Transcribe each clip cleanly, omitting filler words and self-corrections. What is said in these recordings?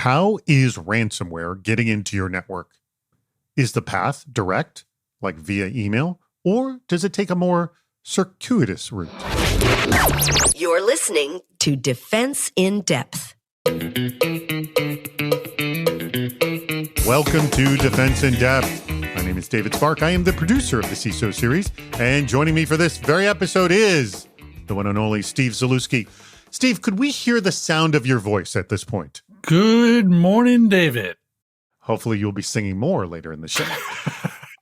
How is ransomware getting into your network? Is the path direct, like via email, or does it take a more circuitous route? You're listening to Defense in Depth. Welcome to Defense in Depth. My name is David Spark. I am the producer of the CISO series, and joining me for this very episode is the one and only Steve Zalewski. Steve, could we hear the sound of your voice at this point? Good morning, David. Hopefully you'll be singing more later in the show.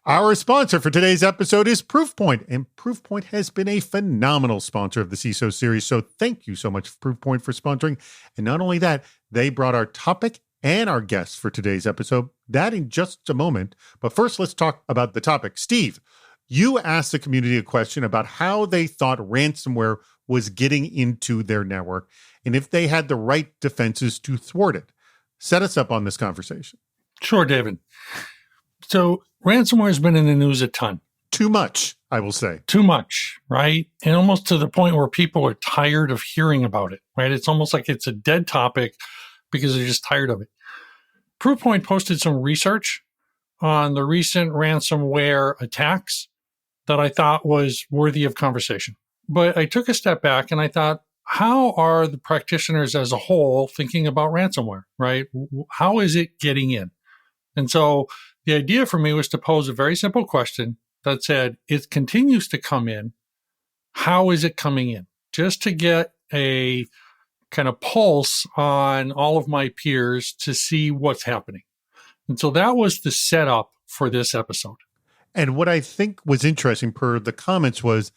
Our sponsor for today's episode is Proofpoint, and Proofpoint has been a phenomenal sponsor of the CISO series, so thank you so much, Proofpoint, for sponsoring. And not only that, they brought our topic and our guests for today's episode. That in just a moment. But first, let's talk about the topic. Steve, you asked the community a question about how they thought ransomware was getting into their network and if they had the right defenses to thwart it. Set us up on this conversation. Sure, David. So ransomware has been in the news a ton. Too much, I will say. Too much, right? And almost to the point where people are tired of hearing about it, right? It's almost like it's a dead topic because they're just tired of it. Proofpoint posted some research on the recent ransomware attacks that I thought was worthy of conversation. But I took a step back and I thought, how are the practitioners as a whole thinking about ransomware, right? How is it getting in? And so the idea for me was to pose a very simple question that said, it continues to come in. How is it coming in? Just to get a kind of pulse on all of my peers to see what's happening. And so that was the setup for this episode. And what I think was interesting per the comments was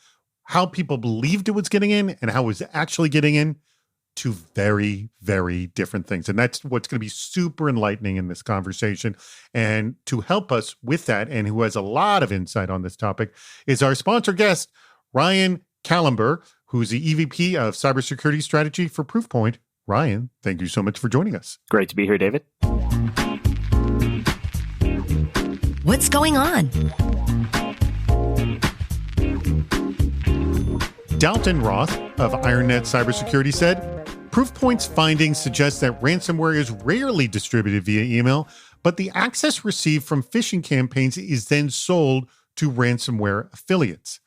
how people believed it was getting in and how it was actually getting in to very, very different things. And that's what's going to be super enlightening in this conversation. And to help us with that, and who has a lot of insight on this topic, is our sponsor guest, Ryan Kallenberg, who's the EVP of Cybersecurity Strategy for Proofpoint. Ryan, thank you so much for joining us. Great to be here, David. What's going on? Dalton Roth of IronNet Cybersecurity said, Proofpoint's findings suggest that ransomware is rarely distributed via email, but the access received from phishing campaigns is then sold to ransomware affiliates.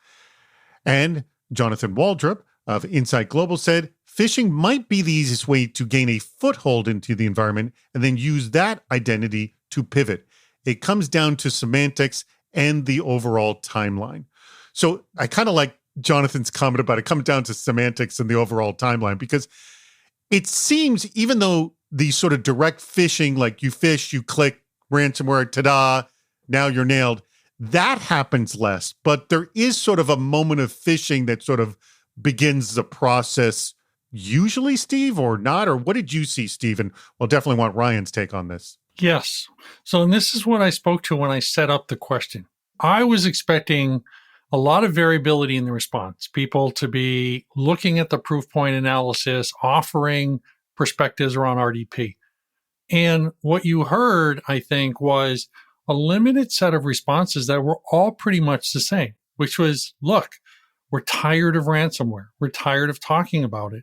And Jonathan Waldrop of Insight Global said, phishing might be the easiest way to gain a foothold into the environment and then use that identity to pivot. It comes down to semantics and the overall timeline. So I kind of like Jonathan's comment about it comes down to semantics and the overall timeline, because it seems, even though the sort of direct phishing, like you fish, you click ransomware, ta-da, now you're nailed, that happens less. But there is sort of a moment of phishing that sort of begins the process, usually, Steve, or not? Or what did you see, Steve? And we'll definitely want Ryan's take on this. Yes. So, and this is what I spoke to when I set up the question. I was expecting a lot of variability in the response, people to be looking at the Proofpoint analysis, offering perspectives around RDP. And what you heard, I think, was a limited set of responses that were all pretty much the same, which was, look, we're tired of ransomware. We're tired of talking about it.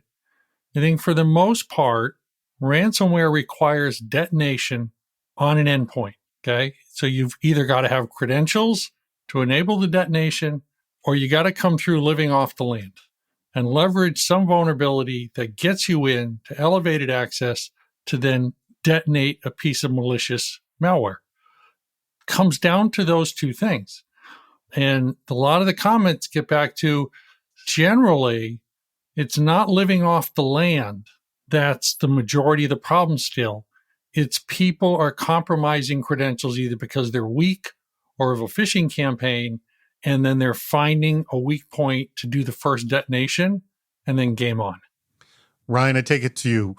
I think for the most part, ransomware requires detonation on an endpoint, okay? So you've either got to have credentials to enable the detonation, or you got to come through living off the land and leverage some vulnerability that gets you in to elevated access to then detonate a piece of malicious malware. Comes down to those two things. And a lot of the comments get back to, generally, it's not living off the land that's the majority of the problem still. It's people are compromising credentials either because they're weak or of a phishing campaign, and then they're finding a weak point to do the first detonation, and then game on. Ryan, I take it to you.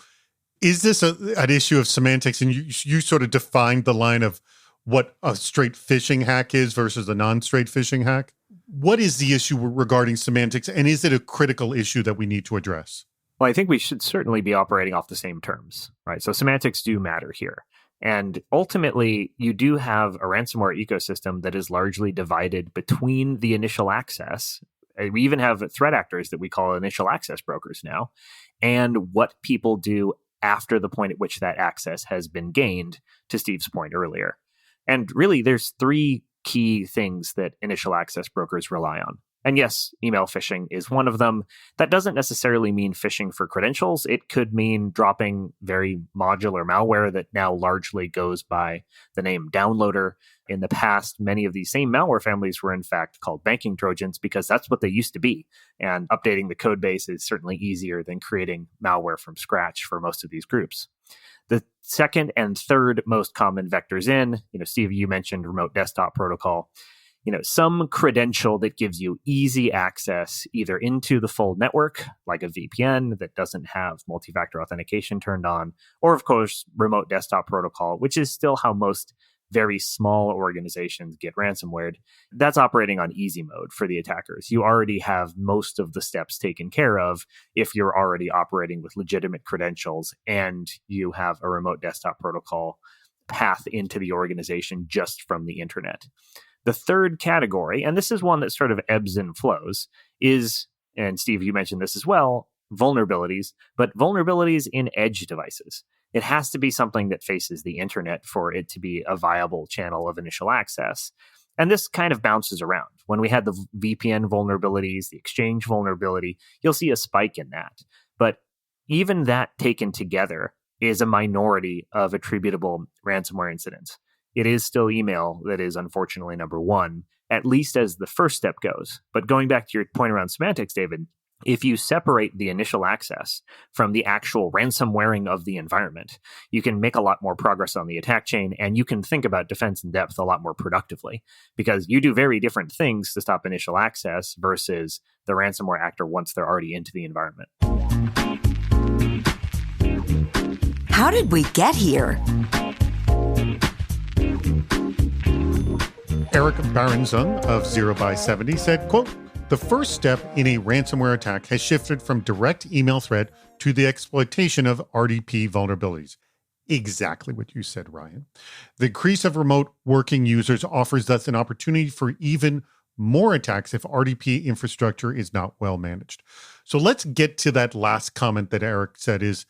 Is this an issue of semantics? And you sort of defined the line of what a straight phishing hack is versus a non-straight phishing hack. What is the issue regarding semantics, and is it a critical issue that we need to address? Well, I think we should certainly be operating off the same terms, right? So semantics do matter here. And ultimately, you do have a ransomware ecosystem that is largely divided between the initial access. We even have threat actors that we call initial access brokers now, and what people do after the point at which that access has been gained, to Steve's point earlier. And really, there's three key things that initial access brokers rely on. And yes, email phishing is one of them. That doesn't necessarily mean phishing for credentials. It could mean dropping very modular malware that now largely goes by the name downloader. In the past, many of these same malware families were in fact called banking Trojans because that's what they used to be. And updating the code base is certainly easier than creating malware from scratch for most of these groups. The second and third most common vectors in, Steve, you mentioned remote desktop protocol. Some credential that gives you easy access either into the full network, like a VPN that doesn't have multi-factor authentication turned on, or of course, remote desktop protocol, which is still how most very small organizations get ransomware. That's operating on easy mode for the attackers. You already have most of the steps taken care of if you're already operating with legitimate credentials and you have a remote desktop protocol path into the organization just from the internet. The third category, and this is one that sort of ebbs and flows, is, and Steve, you mentioned this as well, vulnerabilities, but vulnerabilities in edge devices. It has to be something that faces the internet for it to be a viable channel of initial access. And this kind of bounces around. When we had the VPN vulnerabilities, the Exchange vulnerability, you'll see a spike in that. But even that taken together is a minority of attributable ransomware incidents. It is still email that is unfortunately number one, at least as the first step goes. But going back to your point around semantics, David, if you separate the initial access from the actual ransomwaring of the environment, you can make a lot more progress on the attack chain, and you can think about defense in depth a lot more productively because you do very different things to stop initial access versus the ransomware actor once they're already into the environment. How did we get here? Eric Baranzung of 0x70 said, quote, "The first step in a ransomware attack has shifted from direct email threat to the exploitation of RDP vulnerabilities." Exactly what you said, Ryan. The increase of remote working users offers us an opportunity for even more attacks if RDP infrastructure is not well managed. So let's get to that last comment that Eric said is,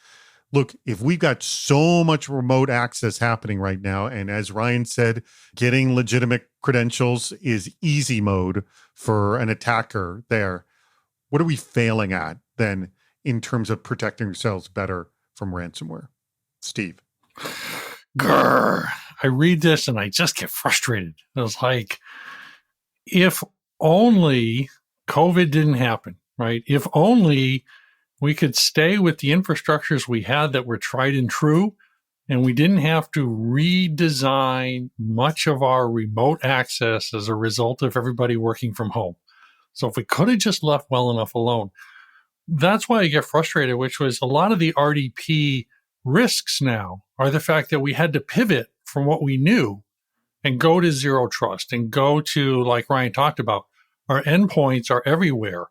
look, if we've got so much remote access happening right now, and as Ryan said, getting legitimate credentials is easy mode for an attacker there, what are we failing at then in terms of protecting ourselves better from ransomware? Steve. Grr. I read this and I just get frustrated. It was like, if only COVID didn't happen, right? If only we could stay with the infrastructures we had that were tried and true, and we didn't have to redesign much of our remote access as a result of everybody working from home. So if we could have just left well enough alone, that's why I get frustrated, which was a lot of the RDP risks now are the fact that we had to pivot from what we knew and go to zero trust and go to, like Ryan talked about, our endpoints are everywhere.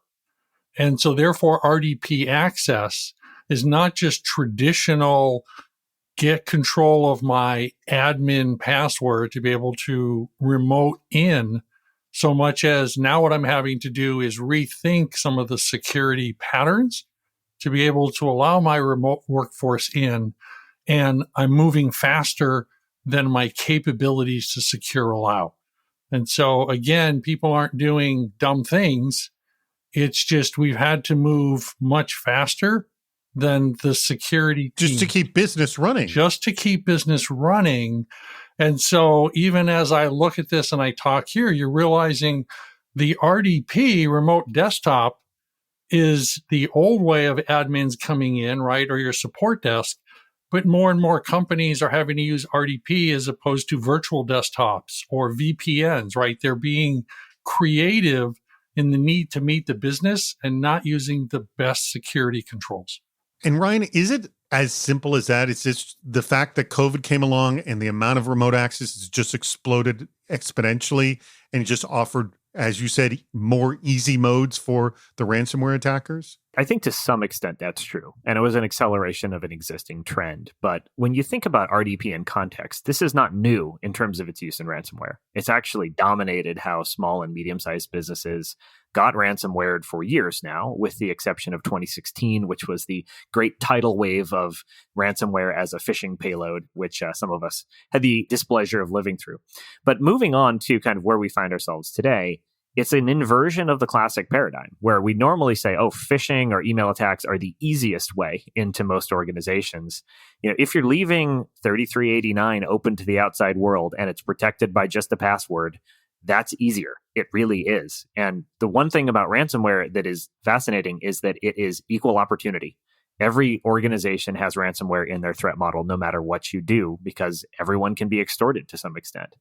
And so therefore RDP access is not just traditional get control of my admin password to be able to remote in, so much as now what I'm having to do is rethink some of the security patterns to be able to allow my remote workforce in. And I'm moving faster than my capabilities to secure allow. And so again, people aren't doing dumb things. It's just we've had to move much faster than the security team. Just to keep business running. Just to keep business running. And so even as I look at this and I talk here, you're realizing the RDP, remote desktop, is the old way of admins coming in, right, or your support desk. But more and more companies are having to use RDP as opposed to virtual desktops or VPNs, right? They're being creative in the need to meet the business and not using the best security controls. And Ryan, is it as simple as that? It's just the fact that COVID came along and the amount of remote access has just exploded exponentially and just offered, as you said, more easy modes for the ransomware attackers? I think to some extent that's true. And it was an acceleration of an existing trend. But when you think about RDP in context, this is not new in terms of its use in ransomware. It's actually dominated how small and medium-sized businesses got ransomware for years now, with the exception of 2016, which was the great tidal wave of ransomware as a phishing payload, which some of us had the displeasure of living through. But moving on to kind of where we find ourselves today, it's an inversion of the classic paradigm where we normally say, oh, phishing or email attacks are the easiest way into most organizations. If you're leaving 3389 open to the outside world and it's protected by just a password, that's easier. It really is. And the one thing about ransomware that is fascinating is that it is equal opportunity. Every organization has ransomware in their threat model, no matter what you do, because everyone can be extorted to some extent.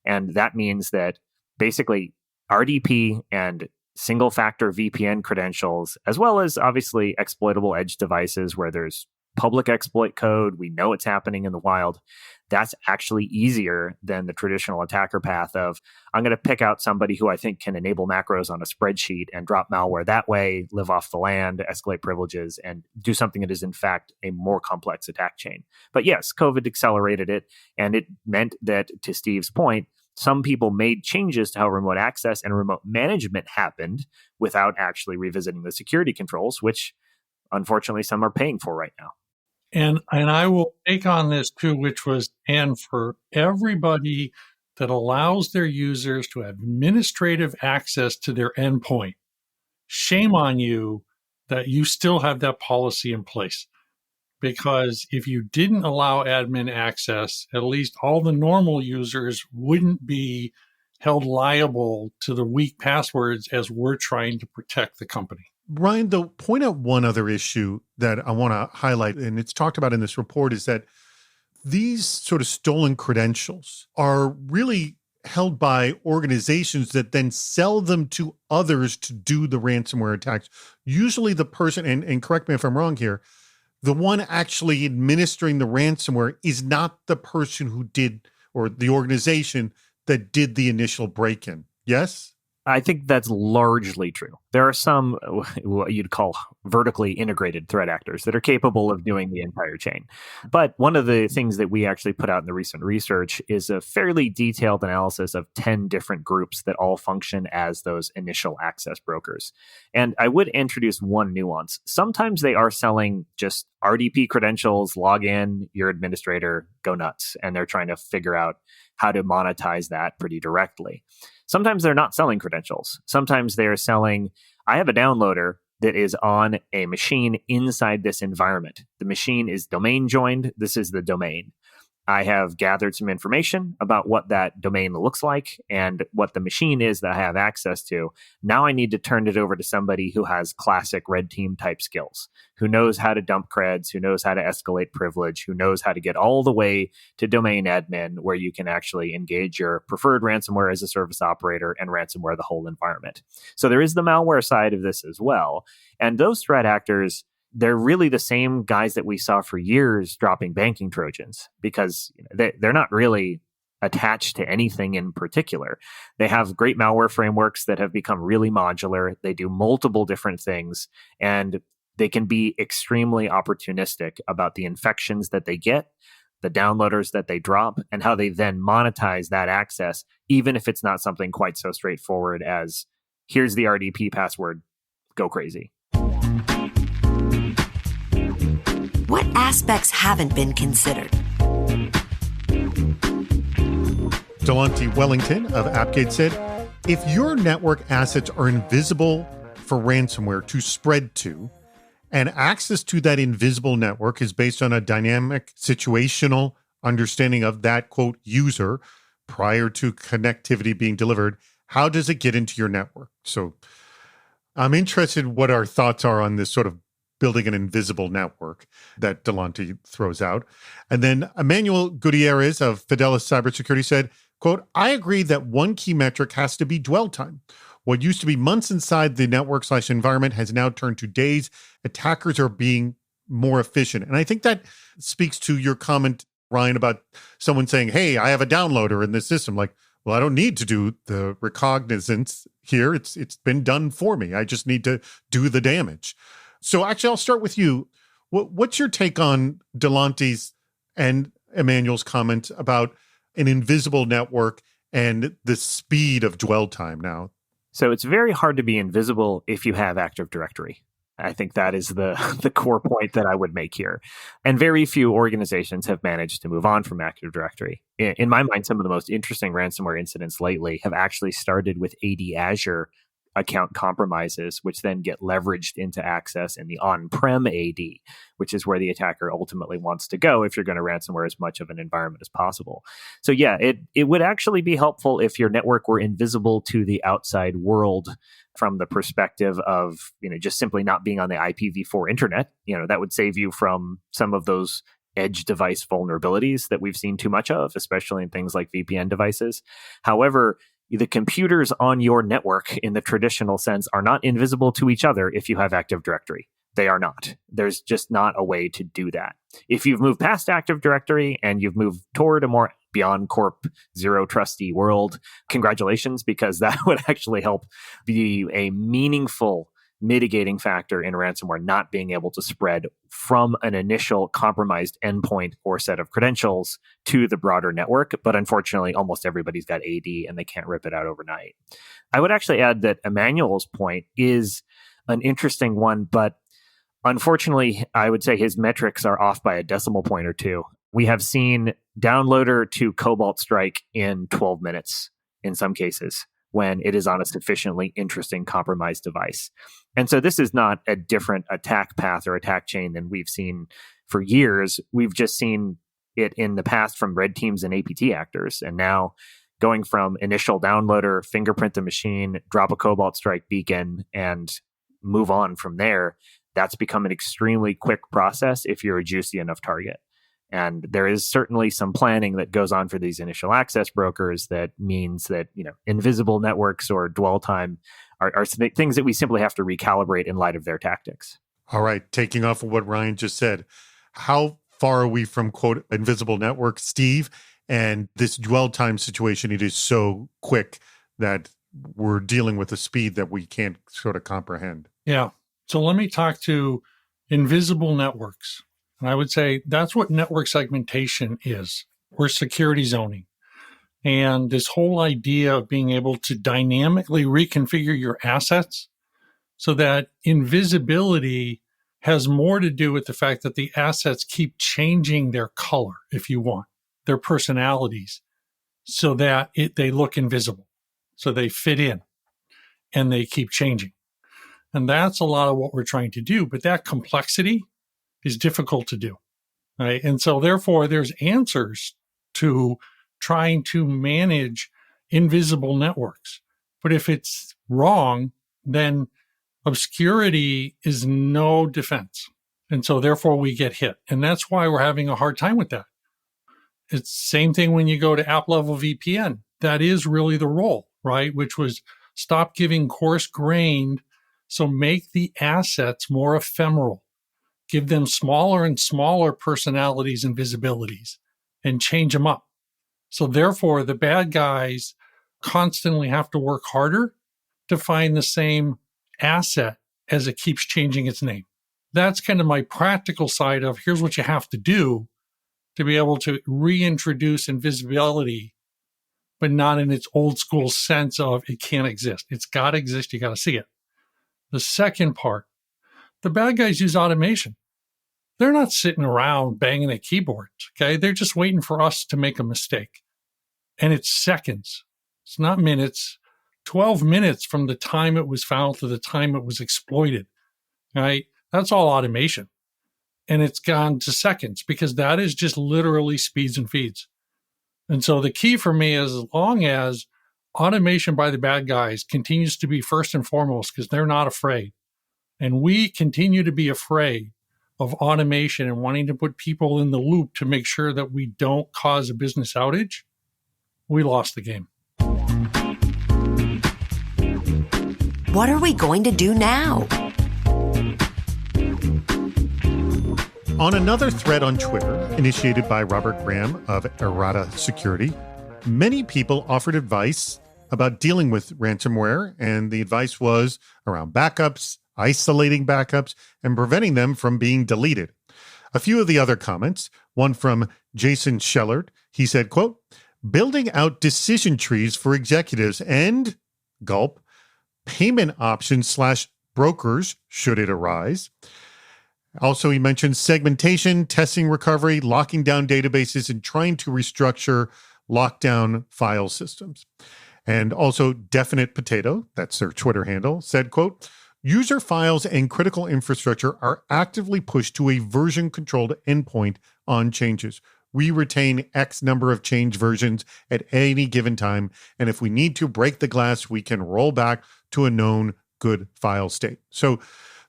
And that means that basically RDP and single factor VPN credentials, as well as obviously exploitable edge devices where there's public exploit code, we know it's happening in the wild. That's actually easier than the traditional attacker path of, I'm going to pick out somebody who I think can enable macros on a spreadsheet and drop malware that way, live off the land, escalate privileges, and do something that is in fact a more complex attack chain. But yes, COVID accelerated it, and it meant that, to Steve's point, some people made changes to how remote access and remote management happened without actually revisiting the security controls, which unfortunately some are paying for right now. And I will take on this too, which was, and for everybody that allows their users to have administrative access to their endpoint, shame on you that you still have that policy in place. Because if you didn't allow admin access, at least all the normal users wouldn't be held liable to the weak passwords as we're trying to protect the company. Ryan, though, point out one other issue that I want to highlight, and it's talked about in this report, is that these sort of stolen credentials are really held by organizations that then sell them to others to do the ransomware attacks. Usually the person, and correct me if I'm wrong here, the one actually administering the ransomware is not the person who did, or the organization that did the initial break-in. Yes? I think that's largely true. There are some what you'd call vertically integrated threat actors that are capable of doing the entire chain. But one of the things that we actually put out in the recent research is a fairly detailed analysis of 10 different groups that all function as those initial access brokers. And I would introduce one nuance. Sometimes they are selling just RDP credentials, log in, your administrator, go nuts. And they're trying to figure out how to monetize that pretty directly. Sometimes they're not selling credentials. Sometimes they're selling, I have a downloader that is on a machine inside this environment. The machine is domain joined. This is the domain. I have gathered some information about what that domain looks like and what the machine is that I have access to. Now I need to turn it over to somebody who has classic red team type skills, who knows how to dump creds, who knows how to escalate privilege, who knows how to get all the way to domain admin, where you can actually engage your preferred ransomware as a service operator and ransomware the whole environment. So there is the malware side of this as well. And those threat actors, they're really the same guys that we saw for years dropping banking Trojans, because they're not really attached to anything in particular. They have great malware frameworks that have become really modular. They do multiple different things, and they can be extremely opportunistic about the infections that they get, the downloaders that they drop, and how they then monetize that access, even if it's not something quite so straightforward as, here's the RDP password, go crazy. What aspects haven't been considered? Delonte Wellington of AppGate said, if your network assets are invisible for ransomware to spread to, and access to that invisible network is based on a dynamic situational understanding of that, quote, user prior to connectivity being delivered, how does it get into your network? So I'm interested in what our thoughts are on this sort of building an invisible network that Delonte throws out. And then Emmanuel Gutierrez of Fidelis Cybersecurity said, quote, I agree that one key metric has to be dwell time. What used to be months inside the network/environment has now turned to days. Attackers are being more efficient. And I think that speaks to your comment, Ryan, about someone saying, hey, I have a downloader in this system. Like, well, I don't need to do the recognizance here. It's been done for me. I just need to do the damage. So actually, I'll start with you. What's your take on Delonte's and Emmanuel's comment about an invisible network and the speed of dwell time now? So it's very hard to be invisible if you have Active Directory. I think that is the core point that I would make here. And very few organizations have managed to move on from Active Directory. In my mind, some of the most interesting ransomware incidents lately have actually started with AD Azure account compromises, which then get leveraged into access in the on-prem AD, which is where the attacker ultimately wants to go if you're going to ransomware as much of an environment as possible. So yeah, it would actually be helpful if your network were invisible to the outside world from the perspective of, just simply not being on the IPv4 internet. That would save you from some of those edge device vulnerabilities that we've seen too much of, especially in things like VPN devices. However, the computers on your network in the traditional sense are not invisible to each other if you have Active Directory. They are not. There's just not a way to do that. If you've moved past Active Directory and you've moved toward a more beyond corp zero trusty world, congratulations, because that would actually help be a meaningful mitigating factor in ransomware not being able to spread from an initial compromised endpoint or set of credentials to the broader network. But unfortunately, almost everybody's got AD and they can't rip it out overnight. I would actually add that Emmanuel's point is an interesting one, but unfortunately, I would say his metrics are off by a decimal point or two. We have seen downloader to Cobalt Strike in 12 minutes in some cases, when it is on a sufficiently interesting compromised device. And so this is not a different attack path or attack chain than we've seen for years. We've just seen it in the past from red teams and APT actors. And now going from initial downloader, fingerprint the machine, drop a Cobalt Strike beacon, and move on from there, that's become an extremely quick process if you're a juicy enough target. And there is certainly some planning that goes on for these initial access brokers that means that, invisible networks or dwell time are things that we simply have to recalibrate in light of their tactics. All right. Taking off of what Ryan just said, how far are we from, quote, invisible network, Steve? And this dwell time situation, it is so quick that we're dealing with a speed that we can't sort of comprehend. Yeah. So let me talk to invisible networks. And I would say that's what network segmentation is, or security zoning. And this whole idea of being able to dynamically reconfigure your assets so that invisibility has more to do with the fact that the assets keep changing their color, if you want, their personalities, so that they look invisible, so they fit in and they keep changing. And that's a lot of what we're trying to do. But that complexity is difficult to do, right? And so therefore there's answers to trying to manage invisible networks. But if it's wrong, then obscurity is no defense. And so therefore we get hit. And that's why we're having a hard time with that. It's the same thing when you go to app level VPN. That is really the role, right? Which was stop giving coarse grained. So make the assets more ephemeral. Give them smaller and smaller personalities and visibilities and change them up. So therefore, the bad guys constantly have to work harder to find the same asset as it keeps changing its name. That's kind of my practical side of here's what you have to do to be able to reintroduce invisibility, but not in its old school sense of it can't exist. It's got to exist. You got to see it. The second part, the bad guys use automation. They're not sitting around banging their keyboards, okay? They're just waiting for us to make a mistake. And it's seconds. It's not minutes. 12 minutes from the time it was found to the time it was exploited, right? That's all automation. And it's gone to seconds because that is just literally speeds and feeds. And so the key for me is as long as automation by the bad guys continues to be first and foremost because they're not afraid. And we continue to be afraid of automation and wanting to put people in the loop to make sure that we don't cause a business outage, we lost the game. What are we going to do now? On another thread on Twitter, initiated by Robert Graham of Errata Security, many people offered advice about dealing with ransomware, and the advice was around backups, isolating backups, and preventing them from being deleted. A few of the other comments, one from Jason Schellert, he said, quote, building out decision trees for executives and, gulp, payment options / brokers should it arise. Also, he mentioned segmentation, testing recovery, locking down databases, and trying to restructure lockdown file systems. And also, Definite Potato, that's their Twitter handle, said, quote, user files and critical infrastructure are actively pushed to a version-controlled endpoint on changes. We retain X number of change versions at any given time, and if we need to break the glass, we can roll back to a known good file state. So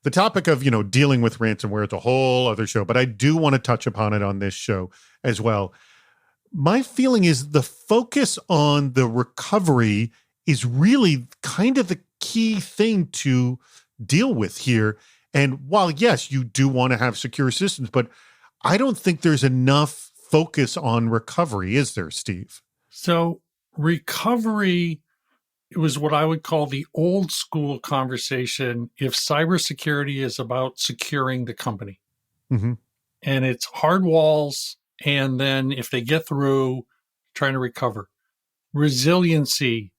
the topic of, dealing with ransomware is a whole other show, but I do want to touch upon it on this show as well. My feeling is the focus on the recovery is really kind of the key thing to deal with here. And while, yes, you do want to have secure systems, but I don't think there's enough focus on recovery, is there, Steve? So recovery, it was what I would call the old school conversation if cybersecurity is about securing the company. Mm-hmm. And it's hard walls, and then if they get through, trying to recover. Resiliency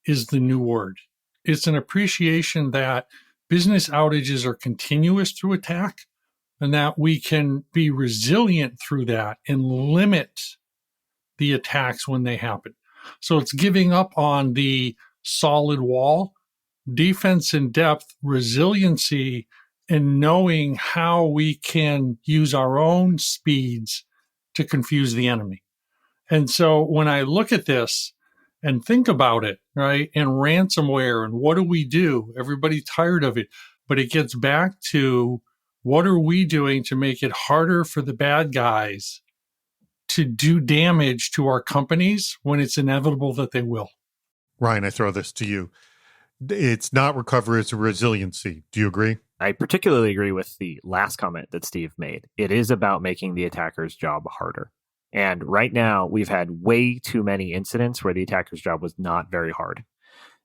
is the new word. It's an appreciation that business outages are continuous through attack, and that we can be resilient through that and limit the attacks when they happen. So it's giving up on the solid wall, defense in depth, resiliency, and knowing how we can use our own speeds to confuse the enemy. And so when I look at this and think about it, right, and ransomware and what do? Everybody's tired of it, but it gets back to what are we doing to make it harder for the bad guys to do damage to our companies when it's inevitable that they will? Ryan, I throw this to you. It's not recovery, it's resiliency. Do you agree? I particularly agree with the last comment that Steve made. It is about making the attacker's job harder. And right now, we've had way too many incidents where the attacker's job was not very hard.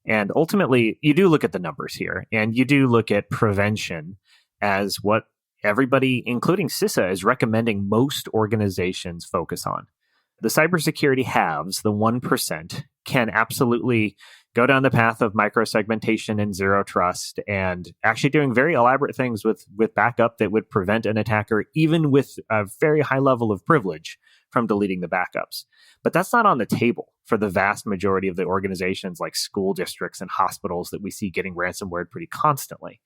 And ultimately, you do look at the numbers here, and you do look at prevention as what everybody, including CISA, is recommending most organizations focus on. The cybersecurity haves, the 1%, can absolutely go down the path of microsegmentation and zero trust and actually doing very elaborate things with backup that would prevent an attacker, even with a very high level of privilege, from deleting the backups. But that's not on the table for the vast majority of the organizations like school districts and hospitals that we see getting ransomware pretty constantly.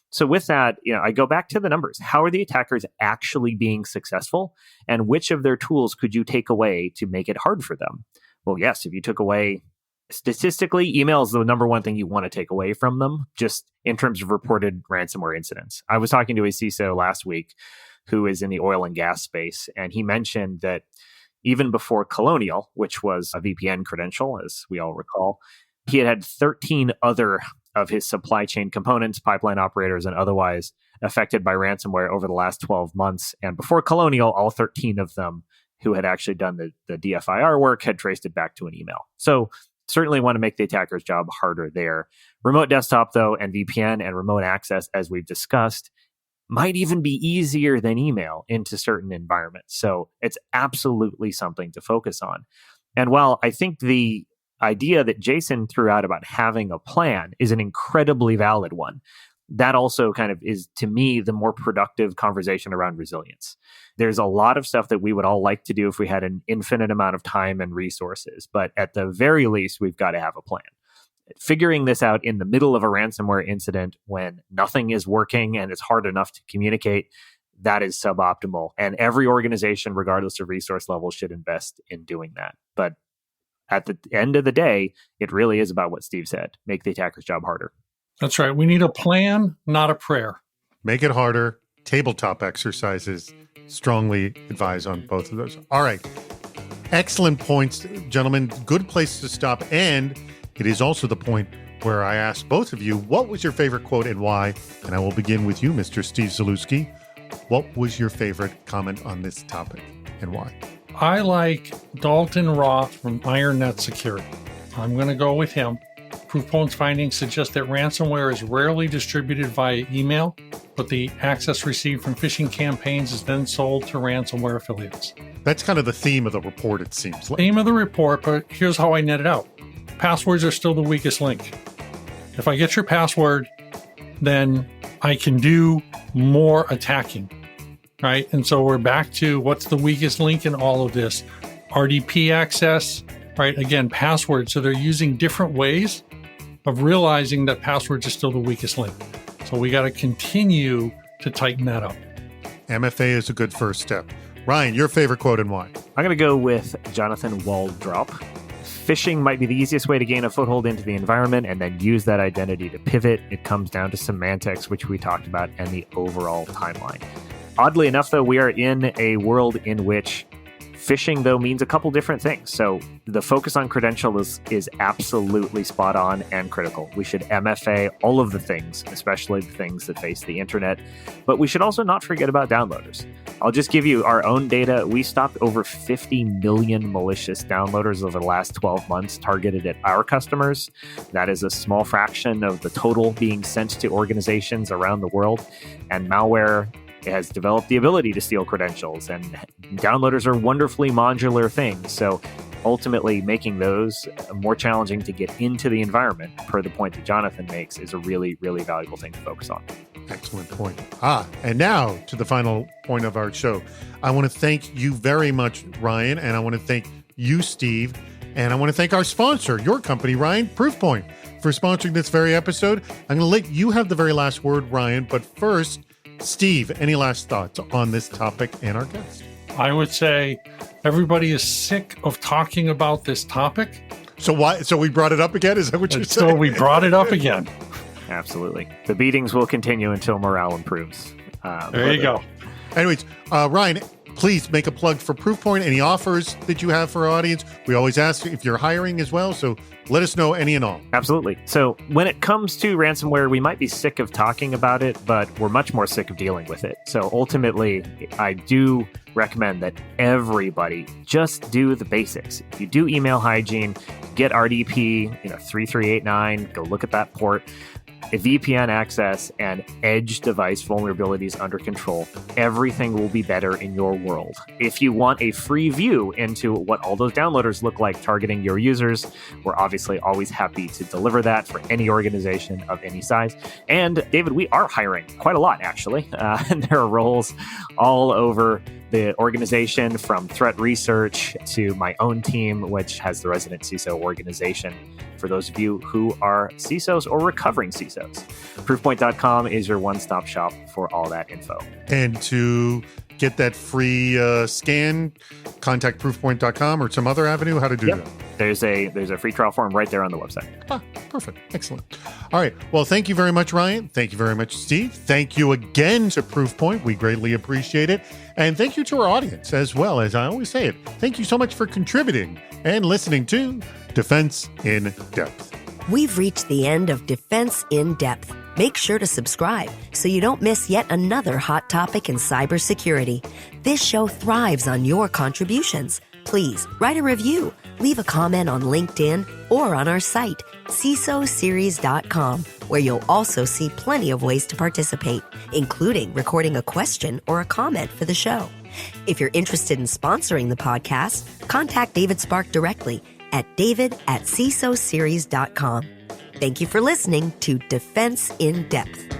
So with that, I go back to the numbers. How are the attackers actually being successful? And which of their tools could you take away to make it hard for them? Well, yes, if you took away, statistically, email is the number one thing you want to take away from them, just in terms of reported ransomware incidents. I was talking to a CISO last week who is in the oil and gas space, and he mentioned that even before Colonial, which was a VPN credential, as we all recall, he had 13 other of his supply chain components, pipeline operators, and otherwise affected by ransomware over the last 12 months. And before Colonial, all 13 of them who had actually done the DFIR work had traced it back to an email. So certainly want to make the attacker's job harder there. Remote desktop, though, and VPN and remote access, as we've discussed, might even be easier than email into certain environments. So it's absolutely something to focus on. And while I think the idea that Jason threw out about having a plan is an incredibly valid one, that also kind of is, to me, the more productive conversation around resilience. There's a lot of stuff that we would all like to do if we had an infinite amount of time and resources, but at the very least, we've got to have a plan. Figuring this out in the middle of a ransomware incident when nothing is working and it's hard enough to communicate, that is suboptimal. And every organization, regardless of resource level, should invest in doing that. But at the end of the day, it really is about what Steve said, make the attacker's job harder. That's right. We need a plan, not a prayer. Make it harder. Tabletop exercises. Strongly advise on both of those. All right. Excellent points, gentlemen. Good place to stop. And it is also the point where I asked both of you, what was your favorite quote and why? And I will begin with you, Mr. Steve Zalewski. What was your favorite comment on this topic and why? I like Dalton Roth from IronNet Security. I'm going to go with him. Proofpoint's findings suggest that ransomware is rarely distributed via email, but the access received from phishing campaigns is then sold to ransomware affiliates. That's kind of the theme of the report, it seems like. Theme of the report, but here's how I net it out. Passwords are still the weakest link. If I get your password, then I can do more attacking, right? And so we're back to what's the weakest link in all of this? RDP access, right? Again, passwords. So they're using different ways of realizing that passwords are still the weakest link. So we got to continue to tighten that up. MFA is a good first step. Ryan, your favorite quote and why? I'm going to go with Jonathan Waldrop. Phishing might be the easiest way to gain a foothold into the environment and then use that identity to pivot. It comes down to semantics, which we talked about, and the overall timeline. Oddly enough, though, we are in a world in which phishing, though, means a couple different things. So the focus on credential is absolutely spot on and critical. We should MFA all of the things, especially the things that face the internet. But we should also not forget about downloaders. I'll just give you our own data. We stopped over 50 million malicious downloaders over the last 12 months targeted at our customers. That is a small fraction of the total being sent to organizations around the world. And malware has developed the ability to steal credentials, and downloaders are wonderfully modular things. So ultimately making those more challenging to get into the environment, per the point that Jonathan makes, is a really, really valuable thing to focus on. Excellent point. And now to the final point of our show. I want to thank you very much, Ryan, and I want to thank you, Steve, and I want to thank our sponsor, your company, Ryan, Proofpoint, for sponsoring this very episode. I'm going to let you have the very last word, Ryan, but first, Steve, any last thoughts on this topic and our guest? I would say everybody is sick of talking about this topic. So why? So we brought it up again? Is that what you're saying? So we brought it up again. Absolutely. The beatings will continue until morale improves. There you go. Anyways, Ryan, please make a plug for Proofpoint. Any offers that you have for our audience? We always ask if you're hiring as well, so let us know any and all. Absolutely. So when it comes to ransomware, we might be sick of talking about it, but we're much more sick of dealing with it. So ultimately, I do recommend that everybody just do the basics. If you do email hygiene, get RDP, 3389, go look at that port. A VPN access and edge device vulnerabilities under control, everything will be better in your world. If you want a free view into what all those downloaders look like targeting your users, we're obviously always happy to deliver that for any organization of any size. And David, we are hiring quite a lot, actually. And there are roles all over the organization, from threat research to my own team, which has the resident CISO organization, for those of you who are CISOs or recovering CISOs. Proofpoint.com is your one-stop shop for all that info. And to get that free scan, contact proofpoint.com or some other avenue. How to do that? There's a free trial form right there on the website. Perfect. Excellent. All right. Well, thank you very much, Ryan. Thank you very much, Steve. Thank you again to Proofpoint. We greatly appreciate it. And thank you to our audience as well. As I always say it, thank you so much for contributing and listening to Defense in Depth. We've reached the end of Defense in Depth. Make sure to subscribe so you don't miss yet another hot topic in cybersecurity. This show thrives on your contributions. Please write a review, leave a comment on LinkedIn or on our site, CISOseries.com, where you'll also see plenty of ways to participate, including recording a question or a comment for the show. If you're interested in sponsoring the podcast, contact David Spark directly at david@CISOseries.com. Thank you for listening to Defense in Depth.